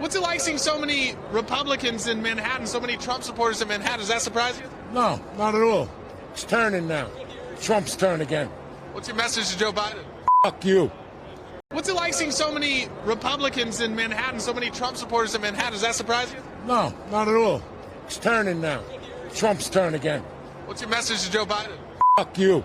What's it like seeing so many Republicans in Manhattan, so many Trump supporters in Manhattan? Does that surprise you? No, not at all. It's turning now. Trump's turn again. What's your message to Joe Biden? Fuck you. What's it like seeing so many Republicans in Manhattan, so many Trump supporters in Manhattan? Does that surprise you? No, not at all. It's turning now. Trump's turn again. What's your message to Joe Biden? Fuck you.